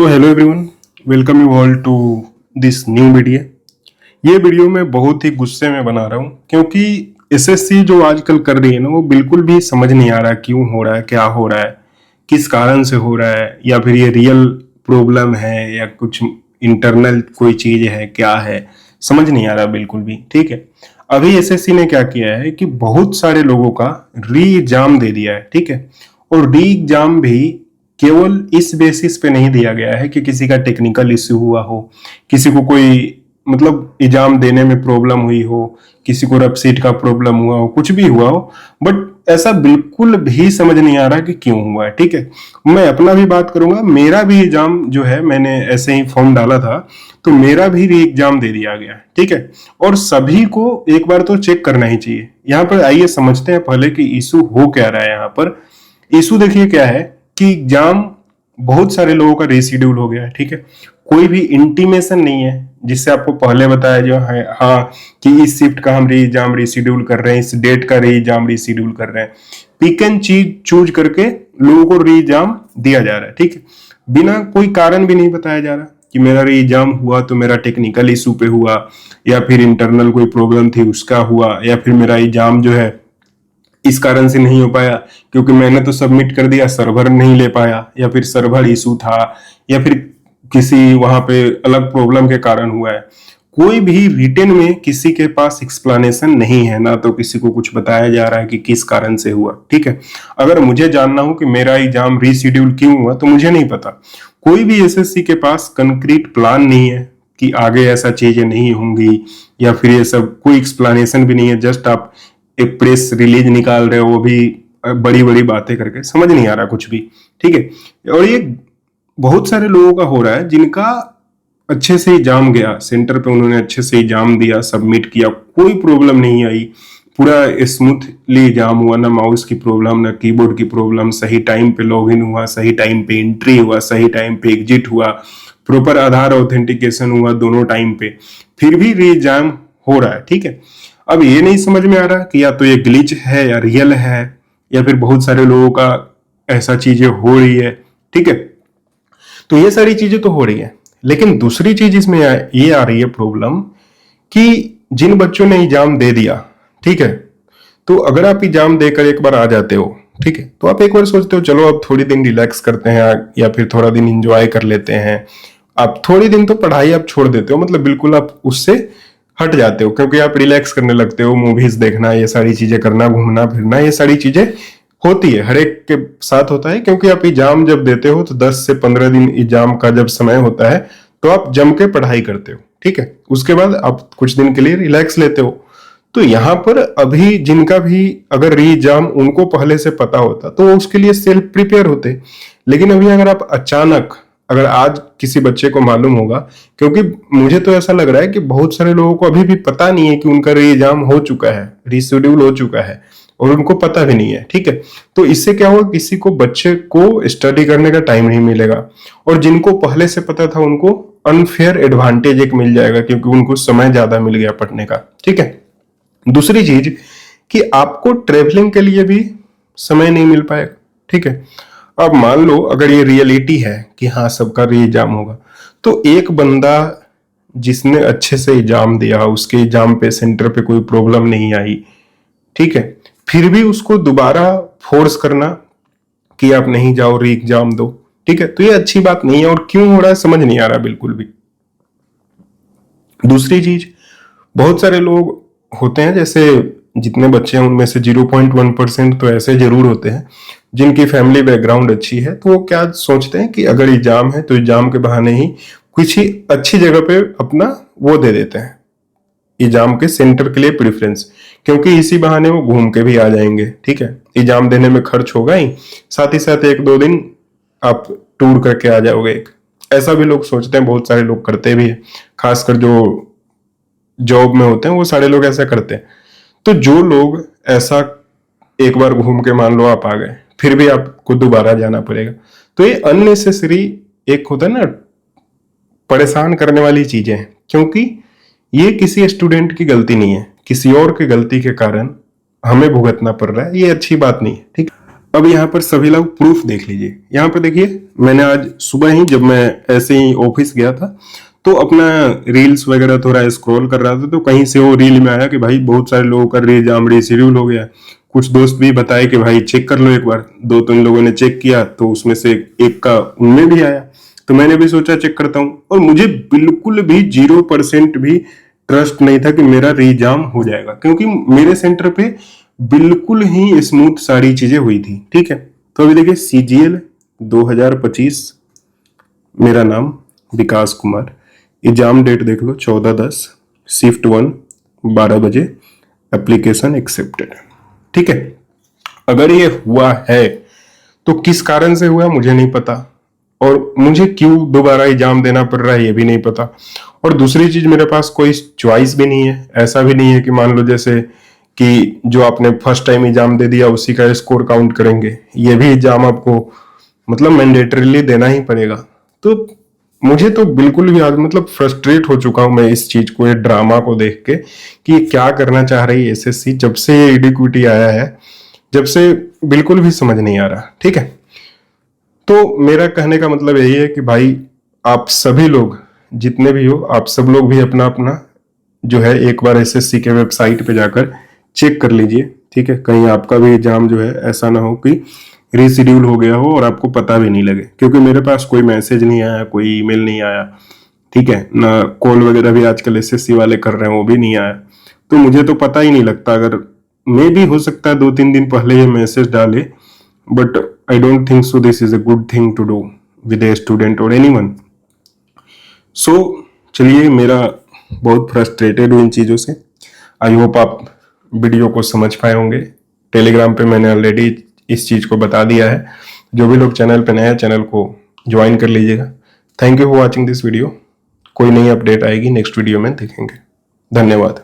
तो hello everyone, welcome you all to this new video. ये video मैं बहुत ही गुस्से में बना रहा हूँ क्योंकि एसएससी जो आजकल कर रही है ना, वो बिल्कुल भी समझ नहीं आ रहा क्यों हो रहा है, क्या हो रहा है, किस कारण से हो रहा है, या फिर ये रियल प्रॉब्लम है या कुछ इंटरनल कोई चीज है, क्या है, समझ नहीं आ रहा बिल्कुल भी। ठीक है, अभी एसएससी ने क्या किया है कि बहुत सारे लोगों का री एग्जाम दे दिया है। ठीक है, और री एग्जाम भी केवल इस बेसिस पे नहीं दिया गया है कि किसी का टेक्निकल इश्यू हुआ हो, किसी को कोई मतलब एग्जाम देने में प्रॉब्लम हुई हो, किसी को रफ सीट का प्रॉब्लम हुआ हो, कुछ भी हुआ हो, बट ऐसा बिल्कुल भी समझ नहीं आ रहा कि क्यों हुआ है। ठीक है, मैं अपना भी बात करूंगा। मेरा भी एग्जाम जो है, मैंने ऐसे ही फॉर्म डाला था तो मेरा भी री एग्जाम दे दिया गया। ठीक है, और सभी को एक बार तो चेक करना ही चाहिए। यहाँ पर आइए समझते हैं पहले कि इशू हो क्या रहा है। यहाँ पर इशू देखिए क्या है कि एग्जाम बहुत सारे लोगों का रीशेड्यूल हो गया है। ठीक है, कोई भी इंटीमेशन नहीं है जिससे आपको पहले बताया जो है हाँ कि इस शिफ्ट का हम री एग्जाम रीशेड्यूल कर रहे हैं, इस डेट का री एग्जाम रीशेड्यूल कर रहे हैं। पिक एंड चीज चूज करके लोगों को री एग्जाम दिया जा रहा है। ठीक है, बिना कोई कारण भी नहीं बताया जा रहा कि मेरा री एग्जाम हुआ तो मेरा टेक्निकल इशू पे हुआ, या फिर इंटरनल कोई प्रॉब्लम थी उसका हुआ, या फिर मेरा एग्जाम जो है इस कारण से नहीं हो पाया क्योंकि मैंने तो सबमिट कर दिया, सर्वर नहीं ले पाया, या फिर सर्वर इशू था, या फिर किसी वहां पे अलग प्रॉब्लम के कारण हुआ है। कोई भी रिटन में किसी के पास एक्सप्लेनेशन नहीं है, ना तो किसी को कुछ बताया जा रहा है कि किस कारण से हुआ। ठीक है, अगर मुझे जानना हो कि मेरा एग्जाम रीशेड्यूल क्यों हुआ तो मुझे नहीं पता। कोई भी एसएससी के पास कंक्रीट प्लान नहीं है कि आगे ऐसा चीजें नहीं होंगी, या फिर ये सब कोई एक्सप्लेनेशन भी नहीं है। जस्ट आप एक प्रेस रिलीज निकाल रहे हो, वो भी बड़ी बड़ी बातें करके, समझ नहीं आ रहा कुछ भी। ठीक है, और ये बहुत सारे लोगों का हो रहा है जिनका अच्छे से एग्जाम गया, सेंटर पे उन्होंने अच्छे से एग्जाम दिया, सबमिट किया, कोई प्रॉब्लम नहीं आई, पूरा स्मूथली एग्जाम हुआ, ना माउस की प्रॉब्लम ना कीबोर्ड की प्रॉब्लम, सही टाइम पे लॉगिन हुआ, सही टाइम पे एंट्री हुआ, सही टाइम पे एग्जिट हुआ, प्रॉपर आधार ऑथेंटिकेशन हुआ दोनों टाइम पे, फिर भी री एग्जाम हो रहा है। ठीक है, अब ये नहीं समझ में आ रहा कि या तो ये ग्लिच है या रियल है, या फिर बहुत सारे लोगों का ऐसा चीजें हो रही है। ठीक है, तो ये सारी चीजें तो हो रही है, लेकिन दूसरी चीज इसमें ये आ रही है प्रॉब्लम कि जिन बच्चों ने एग्जाम दे दिया, ठीक है, तो अगर आप एग्जाम देकर एक बार आ जाते हो, ठीक है, तो आप एक बार सोचते हो चलो अब थोड़ी दिन रिलैक्स करते हैं, या फिर थोड़ा दिन इंजॉय कर लेते हैं। आप थोड़ी दिन तो पढ़ाई आप छोड़ देते हो, मतलब बिल्कुल आप उससे हट जाते हो, क्योंकि आप रिलैक्स करने लगते हो, मूवीज देखना, ये सारी चीजें करना, घूमना फिरना, ये सारी चीजें होती है, हर एक के साथ होता है। क्योंकि आप एग्जाम जब देते हो तो 10 से 15 दिन एग्जाम का जब समय होता है तो आप जम के पढ़ाई करते हो। ठीक है, उसके बाद आप कुछ दिन के लिए रिलैक्स लेते हो। तो यहाँ पर अभी जिनका भी अगर री एग्जाम उनको पहले से पता होता तो वो उसके लिए सेल्फ प्रिपेयर होते। लेकिन अभी अगर आप अचानक, अगर आज किसी बच्चे को मालूम होगा, क्योंकि मुझे तो ऐसा लग रहा है कि बहुत सारे लोगों को अभी भी पता नहीं है कि उनका री एग्जाम हो चुका है, रीशेड्यूल हो चुका है, और उनको पता भी नहीं है। ठीक है, तो इससे क्या होगा, किसी को बच्चे को स्टडी करने का टाइम नहीं मिलेगा, और जिनको पहले से पता था उनको अनफेयर एडवांटेज एक मिल जाएगा क्योंकि उनको समय ज्यादा मिल गया पढ़ने का। ठीक है, दूसरी चीज कि आपको ट्रेवलिंग के लिए भी समय नहीं मिल पाएगा। ठीक है, अब मान लो अगर ये रियलिटी है कि हाँ सबका री एग्जाम होगा, तो एक बंदा जिसने अच्छे से एग्जाम दिया, उसके एग्जाम पे सेंटर पे कोई प्रॉब्लम नहीं आई, ठीक है, फिर भी उसको दोबारा फोर्स करना कि आप नहीं जाओ, री एग्जाम दो। ठीक है, तो ये अच्छी बात नहीं है, और क्यों हो रहा है समझ नहीं आ रहा बिल्कुल भी। दूसरी चीज, बहुत सारे लोग होते हैं, जैसे जितने बच्चे हैं उनमें से 0.1% तो ऐसे जरूर होते हैं जिनकी फैमिली बैकग्राउंड अच्छी है, तो वो क्या सोचते हैं कि अगर एग्जाम है तो एग्जाम के बहाने ही कुछ ही अच्छी जगह पे अपना वो दे देते हैं, एग्जाम के सेंटर के लिए प्रेफरेंस, क्योंकि इसी बहाने वो घूम के भी आ जाएंगे। ठीक है, एग्जाम देने में खर्च होगा ही साथ एक दो दिन आप टूर करके आ जाओगे। एक ऐसा भी लोग सोचते हैं, बहुत सारे लोग करते भी है, खासकर जो जॉब में होते हैं वो सारे लोग ऐसा करते हैं। तो जो लोग ऐसा एक बार घूम के मान लो आप आ गए, फिर भी आपको दोबारा जाना पड़ेगा, तो ये अननेसेसरी एक होता है ना परेशान करने वाली चीजें हैं, क्योंकि ये किसी स्टूडेंट की गलती नहीं है, किसी और की गलती के कारण हमें भुगतना पड़ रहा है, ये अच्छी बात नहीं है। ठीक, अब यहाँ पर सभी लोग प्रूफ देख लीजिए। यहाँ पर देखिए, मैंने आज सुबह ही जब मैं ऐसे ही ऑफिस गया था तो अपना रील्स वगैरह थोड़ा स्क्रॉल कर रहा था, तो कहीं से वो रील में आया कि भाई बहुत सारे लोगों का एग्जाम रिशेड्यूल हो गया। कुछ दोस्त भी बताए कि भाई चेक कर लो एक बार। 2-3 लोगों ने चेक किया तो उसमें से एक का उनमें भी आया, तो मैंने भी सोचा चेक करता हूँ। और मुझे बिल्कुल भी 0% भी ट्रस्ट नहीं था कि मेरा रीएग्जाम हो जाएगा, क्योंकि मेरे सेंटर पे बिल्कुल ही स्मूथ सारी चीजें हुई थी। ठीक है, तो अभी देखिए CGL 2025, मेरा नाम विकास कुमार, एग्जाम डेट देख लो 14/10, शिफ्ट 1 12 बजे, एप्लीकेशन एक्सेप्टेड। ठीक है, अगर ये हुआ है तो किस कारण से हुआ मुझे नहीं पता, और मुझे क्यों दोबारा एग्जाम देना पड़ रहा है ये भी नहीं पता। और दूसरी चीज, मेरे पास कोई चॉइस भी नहीं है। ऐसा भी नहीं है कि मान लो जैसे कि जो आपने फर्स्ट टाइम एग्जाम दे दिया उसी का स्कोर काउंट करेंगे, ये भी एग्जाम आपको मतलब मैंडेटरीली देना ही पड़ेगा। तो मुझे तो बिल्कुल भी आज मतलब फ्रस्ट्रेट हो चुका हूं मैं इस चीज को, ये ड्रामा को देख के कि क्या करना चाह रही है SSC। जब से ये इडिक्विटी आया है, जब से बिल्कुल भी समझ नहीं आ रहा। ठीक है, तो मेरा कहने का मतलब यही है कि भाई आप सभी लोग जितने भी हो, आप सब लोग भी अपना अपना जो है एक बार SSC के वेबसाइट पे जाकर चेक कर लीजिए। ठीक है, कहीं आपका भी एग्जाम जो है ऐसा ना हो कि रीशेड्यूल हो गया हो और आपको पता भी नहीं लगे, क्योंकि मेरे पास कोई मैसेज नहीं आया, कोई ईमेल नहीं आया। ठीक है ना, कॉल वगैरह भी आजकल SSC वाले कर रहे हैं वो भी नहीं आया, तो मुझे तो पता ही नहीं लगता। अगर मे भी हो सकता है 2-3 दिन पहले ये मैसेज डाले, but I don't think so this is a good thing to do with a student और एनीवन। सो चलिए, मेरा बहुत फ्रस्ट्रेटेड हूँ इन चीज़ों से। आई होप आप वीडियो को समझ पाए होंगे। टेलीग्राम पे मैंने ऑलरेडी इस चीज़ को बता दिया है। जो भी लोग चैनल पे नए हैं, चैनल को ज्वाइन कर लीजिएगा। Thank you for watching this video. कोई नई अपडेट आएगी नेक्स्ट वीडियो में देखेंगे। धन्यवाद।